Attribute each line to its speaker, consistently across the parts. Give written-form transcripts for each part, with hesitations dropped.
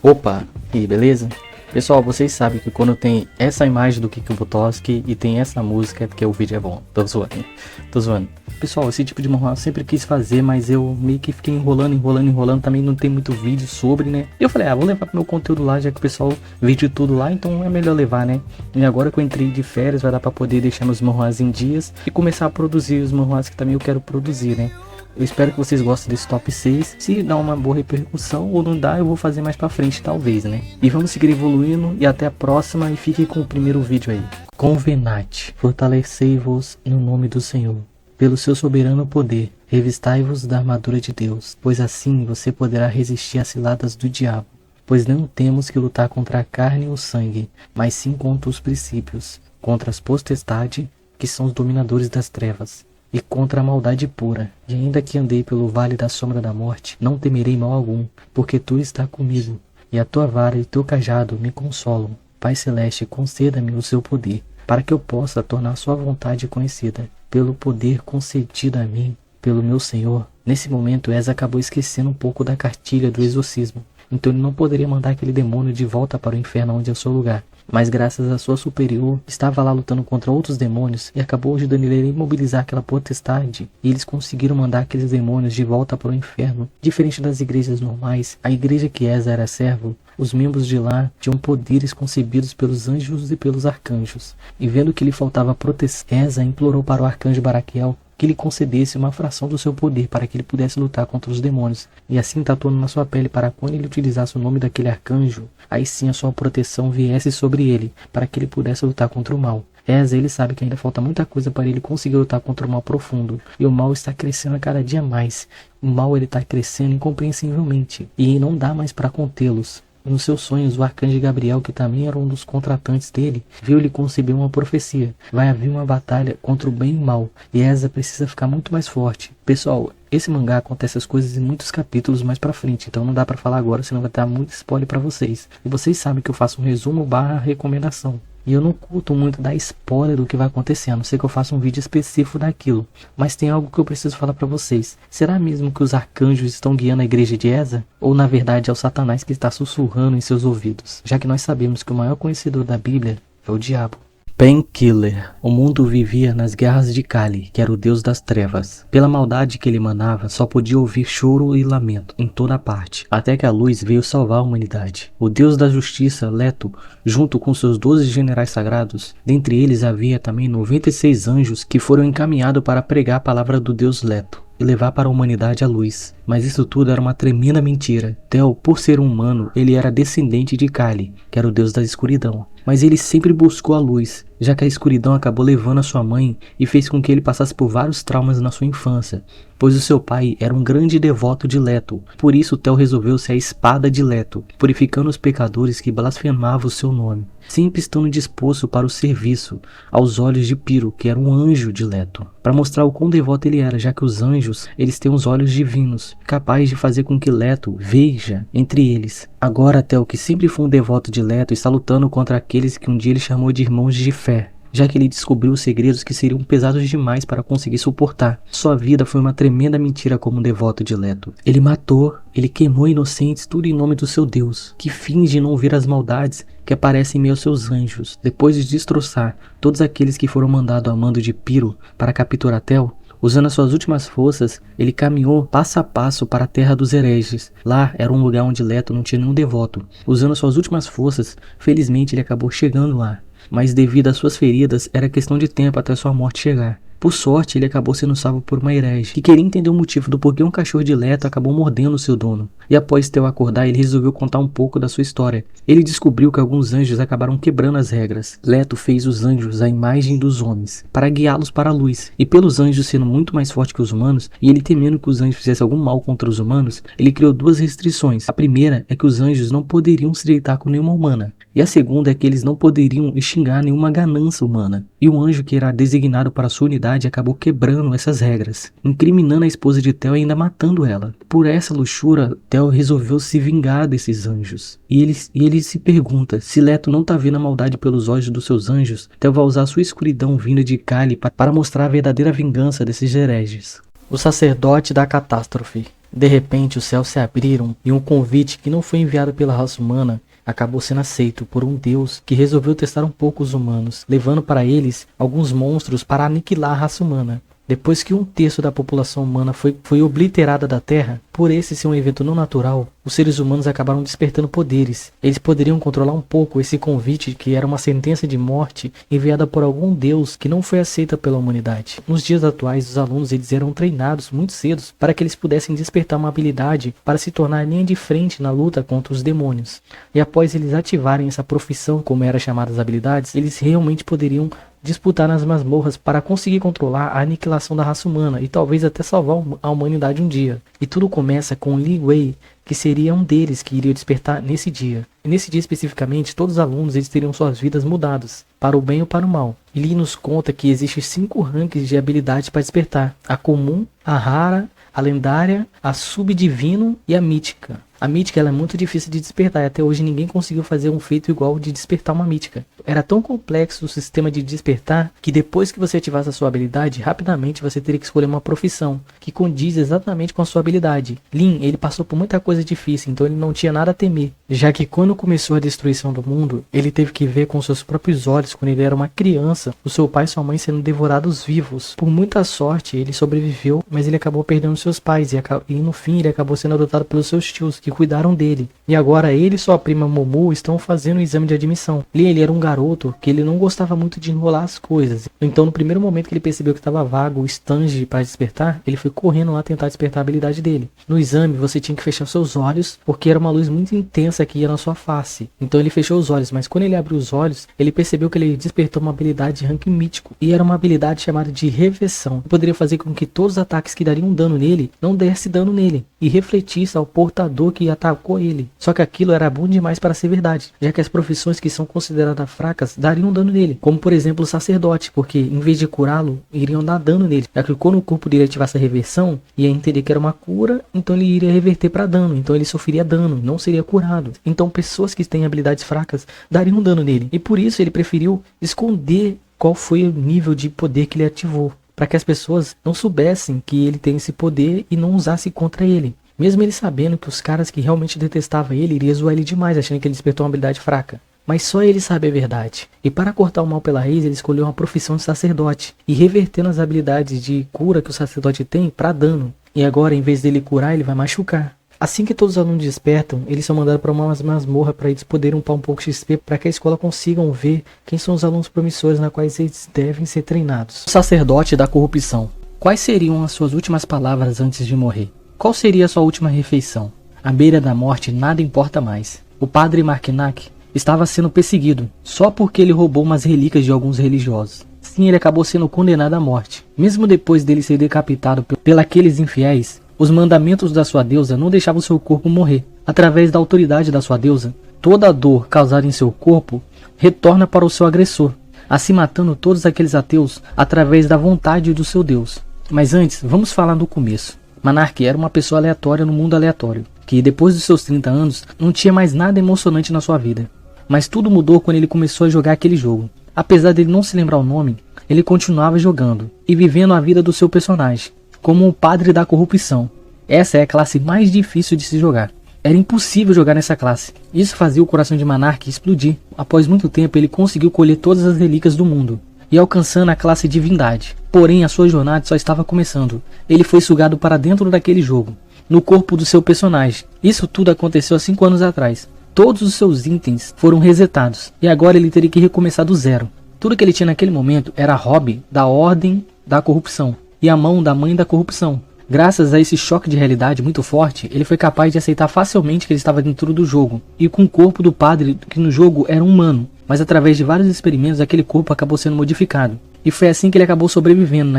Speaker 1: Opa, e aí, beleza? Pessoal, vocês sabem que quando tem essa imagem do Kik Buttowski e tem essa música é porque o vídeo é bom. Tô zoando, hein? Tô zoando. Pessoal, esse tipo de manhwa eu sempre quis fazer, mas eu meio que fiquei enrolando. Também não tem muito vídeo sobre, né? E eu falei, vou levar pro meu conteúdo lá, já que o pessoal vê de tudo lá, então é melhor levar, né? E agora que eu entrei de férias, vai dar pra poder deixar meus manhwas em dias e começar a produzir os manhwas que também eu quero produzir, né? Eu espero que vocês gostem desse top 6. Se dá uma boa repercussão ou não dá, eu vou fazer mais pra frente, talvez, né? E vamos seguir evoluindo e até a próxima. E fiquem com o primeiro vídeo aí. Convenate, fortalecei-vos no nome do Senhor. Pelo seu soberano poder, revistai-vos da armadura de Deus, pois assim você poderá resistir às ciladas do diabo. Pois não temos que lutar contra a carne ou o sangue, mas sim contra os princípios, contra as potestades, que são os dominadores das trevas, e contra a maldade pura. E ainda que andei pelo vale da sombra da morte, não temerei mal algum, porque tu está comigo, e a tua vara e teu cajado me consolam. Pai Celeste, conceda-me o seu poder, para que eu possa tornar sua vontade conhecida, pelo poder concedido a mim, pelo meu Senhor. Nesse momento, Eza acabou esquecendo um pouco da cartilha do exorcismo, então ele não poderia mandar aquele demônio de volta para o inferno onde é o seu lugar. Mas graças à sua superior, estava lá lutando contra outros demônios e acabou ajudando ele a imobilizar aquela potestade. E eles conseguiram mandar aqueles demônios de volta para o inferno. Diferente das igrejas normais, a igreja que Eza era servo, os membros de lá tinham poderes concebidos pelos anjos e pelos arcanjos. E vendo que lhe faltava proteção, Eza implorou para o arcanjo Baraquiel que lhe concedesse uma fração do seu poder para que ele pudesse lutar contra os demônios, e assim tatuando na sua pele para quando ele utilizasse o nome daquele arcanjo, aí sim a sua proteção viesse sobre ele, para que ele pudesse lutar contra o mal. Eza, ele sabe que ainda falta muita coisa para ele conseguir lutar contra o mal profundo, e o mal está crescendo a cada dia mais. O mal ele está crescendo incompreensivelmente, e não dá mais para contê-los. Nos seus sonhos, o arcanjo Gabriel, que também era um dos contratantes dele, viu-lhe conceber uma profecia. Vai haver uma batalha contra o bem e o mal, e Eza precisa ficar muito mais forte. Pessoal, esse mangá acontece as coisas em muitos capítulos mais pra frente, então não dá pra falar agora, senão vai dar muito spoiler pra vocês. E vocês sabem que eu faço um resumo / recomendação. E eu não curto muito dar spoiler do que vai acontecer, a não ser que eu faça um vídeo específico daquilo. Mas tem algo que eu preciso falar pra vocês. Será mesmo que os arcanjos estão guiando a igreja de Eza? Ou na verdade é o Satanás que está sussurrando em seus ouvidos? Já que nós sabemos que o maior conhecedor da Bíblia é o diabo. Painkiller. O mundo vivia nas guerras de Kali, que era o deus das trevas. Pela maldade que ele emanava, só podia ouvir choro e lamento em toda parte, até que a luz veio salvar a humanidade. O deus da justiça, Leto, junto com seus 12 generais sagrados, dentre eles havia também 96 anjos que foram encaminhados para pregar a palavra do deus Leto e levar para a humanidade a luz. Mas isso tudo era uma tremenda mentira. Tel, por ser um humano, ele era descendente de Kali, que era o deus da escuridão. Mas ele sempre buscou a luz, já que a escuridão acabou levando a sua mãe e fez com que ele passasse por vários traumas na sua infância, pois o seu pai era um grande devoto de Leto. Por isso Tel resolveu ser a espada de Leto, purificando os pecadores que blasfemavam o seu nome, sempre estando disposto para o serviço aos olhos de Piro, que era um anjo de Leto, para mostrar o quão devoto ele era, já que os anjos eles têm os olhos divinos, capazes de fazer com que Leto veja entre eles. Agora Tel, que sempre foi um devoto de Leto, está lutando contra aqueles que um dia ele chamou de irmãos de fé, já que ele descobriu segredos que seriam pesados demais para conseguir suportar. Sua vida foi uma tremenda mentira como um devoto de Leto. Ele matou, ele queimou inocentes, tudo em nome do seu Deus, que finge não ver as maldades que aparecem em meio aos seus anjos. Depois de destroçar todos aqueles que foram mandados a mando de Piro para capturar Tel, usando as suas últimas forças, ele caminhou passo a passo para a terra dos hereges. Lá era um lugar onde Leto não tinha nenhum devoto. Usando as suas últimas forças, felizmente ele acabou chegando lá. Mas devido às suas feridas, era questão de tempo até sua morte chegar. Por sorte, ele acabou sendo salvo por uma herege, que queria entender o motivo do porquê um cachorro de Leto acabou mordendo seu dono. E após Tel acordar, ele resolveu contar um pouco da sua história. Ele descobriu que alguns anjos acabaram quebrando as regras. Leto fez os anjos à imagem dos homens, para guiá-los para a luz. E pelos anjos sendo muito mais fortes que os humanos, e ele temendo que os anjos fizessem algum mal contra os humanos, ele criou duas restrições. A primeira é que os anjos não poderiam se deitar com nenhuma humana. E a segunda é que eles não poderiam xingar nenhuma ganância humana. E o anjo que era designado para sua unidade acabou quebrando essas regras, incriminando a esposa de Tel e ainda matando ela. Por essa luxúria, Tel resolveu se vingar desses anjos. E ele se pergunta, se Leto não tá vendo a maldade pelos olhos dos seus anjos, Tel vai usar sua escuridão vinda de Kali para mostrar a verdadeira vingança desses hereges. O sacerdote da catástrofe. De repente os céus se abriram e um convite que não foi enviado pela raça humana acabou sendo aceito por um deus que resolveu testar um pouco os humanos, levando para eles alguns monstros para aniquilar a raça humana. Depois que um terço da população humana foi obliterada da Terra, por esse ser um evento não natural, os seres humanos acabaram despertando poderes. Eles poderiam controlar um pouco esse convite que era uma sentença de morte enviada por algum deus que não foi aceita pela humanidade. Nos dias atuais, os alunos eles eram treinados muito cedo para que eles pudessem despertar uma habilidade para se tornar linha de frente na luta contra os demônios. E após eles ativarem essa profissão, como era chamada as habilidades, eles realmente poderiam disputar nas masmorras para conseguir controlar a aniquilação da raça humana e talvez até salvar a humanidade um dia. E tudo começa com Li Wei, que seria um deles que iria despertar nesse dia. E nesse dia especificamente, todos os alunos eles teriam suas vidas mudadas, para o bem ou para o mal. E Li nos conta que existem 5 rankings de habilidades para despertar: a comum, a rara, a lendária, a subdivino e a mítica. A mítica ela é muito difícil de despertar e até hoje ninguém conseguiu fazer um feito igual de despertar uma mítica. Era tão complexo o sistema de despertar que depois que você ativasse a sua habilidade, rapidamente você teria que escolher uma profissão que condiz exatamente com a sua habilidade. Lin, ele passou por muita coisa difícil, então ele não tinha nada a temer, já que quando começou a destruição do mundo, ele teve que ver com seus próprios olhos, quando ele era uma criança, o seu pai e sua mãe sendo devorados vivos. Por muita sorte, ele sobreviveu, mas ele acabou perdendo seus pais e no fim ele acabou sendo adotado pelos seus tios, que cuidaram dele. E agora ele e sua prima Momo estão fazendo o exame de admissão. Lin, ele era um garoto que ele não gostava muito de enrolar as coisas. Então no primeiro momento que ele percebeu que estava vago o stand para despertar, ele foi correndo lá tentar despertar a habilidade dele. No exame você tinha que fechar seus olhos, porque era uma luz muito intensa que ia na sua face. Então ele fechou os olhos, mas quando ele abriu os olhos, ele percebeu que ele despertou uma habilidade de ranking mítico. E era uma habilidade chamada de reversão, que poderia fazer com que todos os ataques que dariam dano nele, não desse dano nele, e refletisse ao portador que atacou ele. Só que aquilo era bom demais para ser verdade, já que as profissões que são consideradas fracas dariam dano nele, como por exemplo o sacerdote, porque em vez de curá-lo, iriam dar dano nele, já que quando o corpo dele ativasse a reversão, ia entender que era uma cura, então ele iria reverter para dano, então ele sofreria dano, não seria curado. Então pessoas que têm habilidades fracas dariam dano nele, e por isso ele preferiu esconder qual foi o nível de poder que ele ativou, para que as pessoas não soubessem que ele tem esse poder e não usassem contra ele. Mesmo ele sabendo que os caras que realmente detestavam ele iriam zoar ele demais, achando que ele despertou uma habilidade fraca. Mas só ele sabe a verdade. E para cortar o mal pela raiz, ele escolheu uma profissão de sacerdote, e revertendo as habilidades de cura que o sacerdote tem para dano. E agora, em vez dele curar, ele vai machucar. Assim que todos os alunos despertam, eles são mandados para uma masmorra para eles poderem upar um pouco de XP, para que a escola consigam ver quem são os alunos promissores na quais eles devem ser treinados. O sacerdote da corrupção. Quais seriam as suas últimas palavras antes de morrer? Qual seria a sua última refeição? À beira da morte, nada importa mais. O padre Markinak estava sendo perseguido, só porque ele roubou umas relíquias de alguns religiosos. Sim, ele acabou sendo condenado à morte. Mesmo depois dele ser decapitado pelos infiéis, os mandamentos da sua deusa não deixavam seu corpo morrer. Através da autoridade da sua deusa, toda a dor causada em seu corpo retorna para o seu agressor, assim matando todos aqueles ateus através da vontade do seu Deus. Mas antes, vamos falar do começo. Monark era uma pessoa aleatória no mundo aleatório, que depois dos seus 30 anos não tinha mais nada emocionante na sua vida. Mas tudo mudou quando ele começou a jogar aquele jogo. Apesar dele não se lembrar o nome, ele continuava jogando e vivendo a vida do seu personagem, como o padre da corrupção. Essa é a classe mais difícil de se jogar. Era impossível jogar nessa classe. Isso fazia o coração de Monark explodir. Após muito tempo ele conseguiu colher todas as relíquias do mundo e alcançando a classe divindade. Porém, a sua jornada só estava começando. Ele foi sugado para dentro daquele jogo, no corpo do seu personagem. Isso tudo aconteceu há 5 anos atrás. Todos os seus itens foram resetados, e agora ele teria que recomeçar do zero. Tudo que ele tinha naquele momento era hobby da ordem da corrupção, e a mão da mãe da corrupção. Graças a esse choque de realidade muito forte, ele foi capaz de aceitar facilmente que ele estava dentro do jogo, e com o corpo do padre que no jogo era um humano. Mas através de vários experimentos, aquele corpo acabou sendo modificado. E foi assim que ele acabou sobrevivendo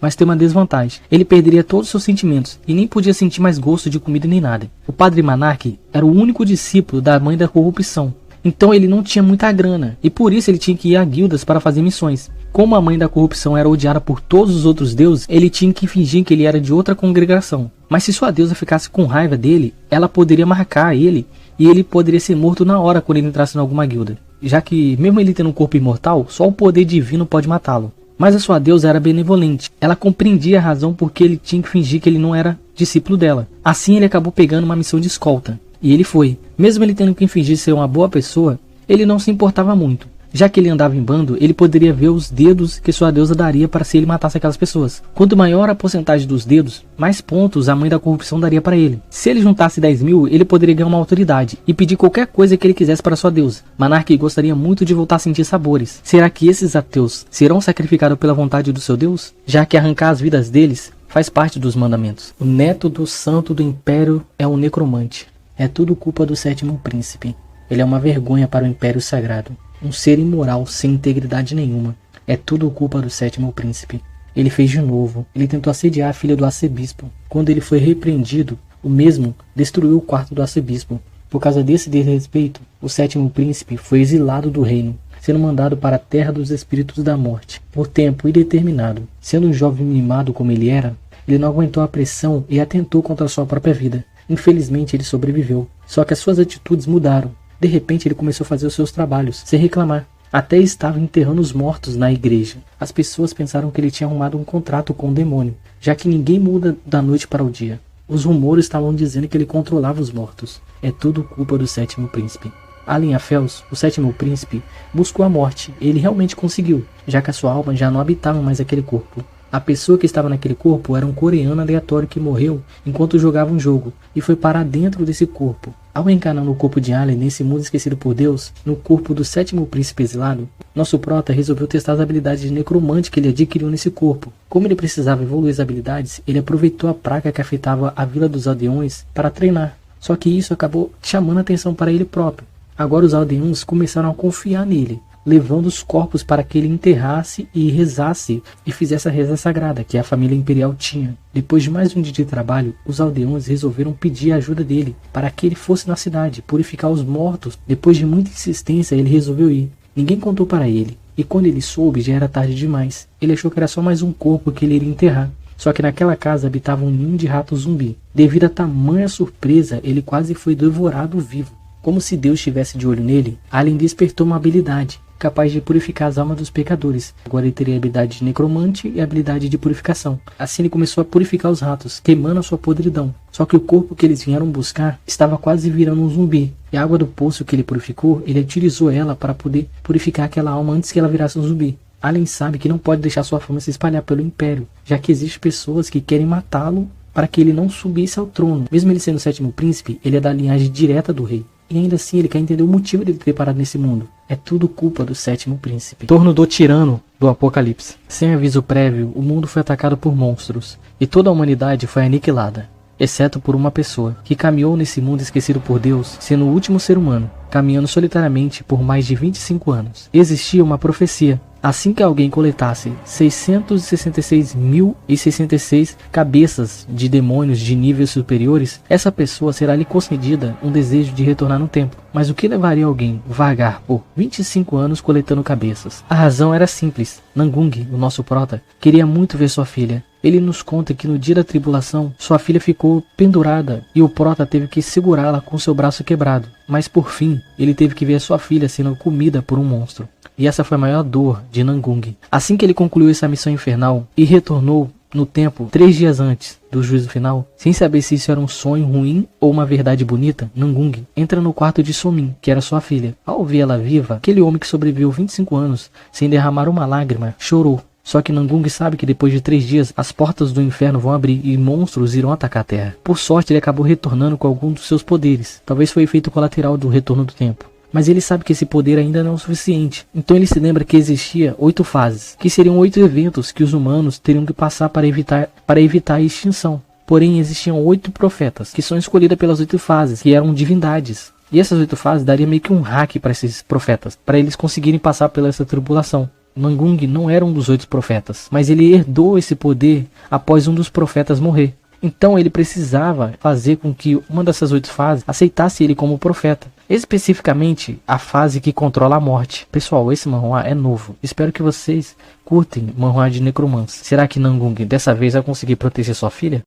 Speaker 1: Mas tem uma desvantagem. Ele perderia todos os seus sentimentos e nem podia sentir mais gosto de comida nem nada. O padre Monark era o único discípulo da mãe da corrupção. Então ele não tinha muita grana. E por isso ele tinha que ir a guildas para fazer missões. Como a mãe da corrupção era odiada por todos os outros deuses, ele tinha que fingir que ele era de outra congregação. Mas se sua deusa ficasse com raiva dele, ela poderia marcar ele e ele poderia ser morto na hora quando ele entrasse em alguma guilda. Já que, mesmo ele tendo um corpo imortal, só o poder divino pode matá-lo. Mas a sua deusa era benevolente. Ela compreendia a razão porque ele tinha que fingir que ele não era discípulo dela. Assim ele acabou pegando uma missão de escolta. E ele foi. Mesmo ele tendo que fingir ser uma boa pessoa, ele não se importava muito. Já que ele andava em bando, ele poderia ver os dedos que sua deusa daria para se ele matasse aquelas pessoas. Quanto maior a porcentagem dos dedos, mais pontos a mãe da corrupção daria para ele. Se ele juntasse 10 mil, ele poderia ganhar uma autoridade e pedir qualquer coisa que ele quisesse para sua deusa. Monarque gostaria muito de voltar a sentir sabores. Será que esses ateus serão sacrificados pela vontade do seu Deus? Já que arrancar as vidas deles faz parte dos mandamentos. O neto do santo do império é um necromante. É tudo culpa do sétimo príncipe. Ele é uma vergonha para o império sagrado. Um ser imoral, sem integridade nenhuma. É tudo culpa do sétimo príncipe. Ele fez de novo. Ele tentou assediar a filha do arcebispo. Quando ele foi repreendido, o mesmo destruiu o quarto do arcebispo. Por causa desse desrespeito, o sétimo príncipe foi exilado do reino, sendo mandado para a terra dos espíritos da morte, por tempo indeterminado. Sendo um jovem mimado como ele era, ele não aguentou a pressão e atentou contra a sua própria vida. Infelizmente ele sobreviveu. Só que as suas atitudes mudaram. De repente ele começou a fazer os seus trabalhos, sem reclamar. Até estava enterrando os mortos na igreja. As pessoas pensaram que ele tinha arrumado um contrato com o demônio, já que ninguém muda da noite para o dia. Os rumores estavam dizendo que ele controlava os mortos. É tudo culpa do sétimo príncipe. Além a Fels, o sétimo príncipe buscou a morte. Ele realmente conseguiu, já que a sua alma já não habitava mais aquele corpo. A pessoa que estava naquele corpo era um coreano aleatório que morreu enquanto jogava um jogo e foi parar dentro desse corpo. Ao reencarnar no corpo de Alien, nesse mundo esquecido por Deus, no corpo do sétimo príncipe exilado, nosso prota resolveu testar as habilidades de necromante que ele adquiriu nesse corpo. Como ele precisava evoluir as habilidades, ele aproveitou a praga que afetava a Vila dos Aldeões para treinar. Só que isso acabou chamando a atenção para ele próprio. Agora os aldeões começaram a confiar nele, levando os corpos para que ele enterrasse e rezasse e fizesse a reza sagrada que a família imperial tinha. Depois de mais um dia de trabalho, os aldeões resolveram pedir a ajuda dele para que ele fosse na cidade purificar os mortos. Depois de muita insistência, ele resolveu ir. Ninguém contou para ele, e quando ele soube já era tarde demais. Ele achou que era só mais um corpo que ele iria enterrar. Só que naquela casa habitava um ninho de ratos zumbi. Devido a tamanha surpresa, ele quase foi devorado vivo. Como se Deus estivesse de olho nele, Alien despertou uma habilidade capaz de purificar as almas dos pecadores. Agora ele teria a habilidade de necromante e a habilidade de purificação. Assim ele começou a purificar os ratos, queimando a sua podridão. Só que o corpo que eles vieram buscar estava quase virando um zumbi. E a água do poço que ele purificou, ele utilizou ela para poder purificar aquela alma antes que ela virasse um zumbi. Alien sabe que não pode deixar sua fama se espalhar pelo Império, já que existem pessoas que querem matá-lo para que ele não subisse ao trono. Mesmo ele sendo o sétimo príncipe, ele é da linhagem direta do rei. E ainda assim ele quer entender o motivo dele ter parado nesse mundo. É tudo culpa do sétimo príncipe. Torno do tirano do Apocalipse. Sem aviso prévio, o mundo foi atacado por monstros. E toda a humanidade foi aniquilada. Exceto por uma pessoa, que caminhou nesse mundo esquecido por Deus, sendo o último ser humano, caminhando solitariamente por mais de 25 anos. Existia uma profecia. Assim que alguém coletasse 666.066 cabeças de demônios de níveis superiores, essa pessoa será lhe concedida um desejo de retornar no tempo. Mas o que levaria alguém vagar por 25 anos coletando cabeças? A razão era simples. Nangung, o nosso prota, queria muito ver sua filha. Ele nos conta que no dia da tribulação, sua filha ficou pendurada e o prota teve que segurá-la com seu braço quebrado. Mas por fim, ele teve que ver sua filha sendo comida por um monstro. E essa foi a maior dor de Nangung. Assim que ele concluiu essa missão infernal e retornou no tempo 3 dias antes do juízo final, sem saber se isso era um sonho ruim ou uma verdade bonita, Nangung entra no quarto de Somin, que era sua filha. Ao ver ela viva, aquele homem que sobreviveu 25 anos sem derramar uma lágrima, chorou. Só que Nangung sabe que depois de 3 dias, as portas do inferno vão abrir e monstros irão atacar a Terra. Por sorte, ele acabou retornando com algum dos seus poderes. Talvez foi efeito colateral do retorno do tempo. Mas ele sabe que esse poder ainda não é o suficiente. Então ele se lembra que existia 8 fases, que seriam 8 eventos que os humanos teriam que passar para evitar a extinção. Porém, existiam 8 profetas, que são escolhidas pelas 8 fases, que eram divindades. E essas 8 fases daria meio que um hack para esses profetas, para eles conseguirem passar pela essa tribulação. Nangung não era um dos 8 profetas, mas ele herdou esse poder após um dos profetas morrer. Então ele precisava fazer com que uma dessas 8 fases aceitasse ele como profeta. Especificamente a fase que controla a morte. Pessoal, esse manhwa é novo. Espero que vocês curtem manhwa de necromancer. Será que Nangung dessa vez vai conseguir proteger sua filha?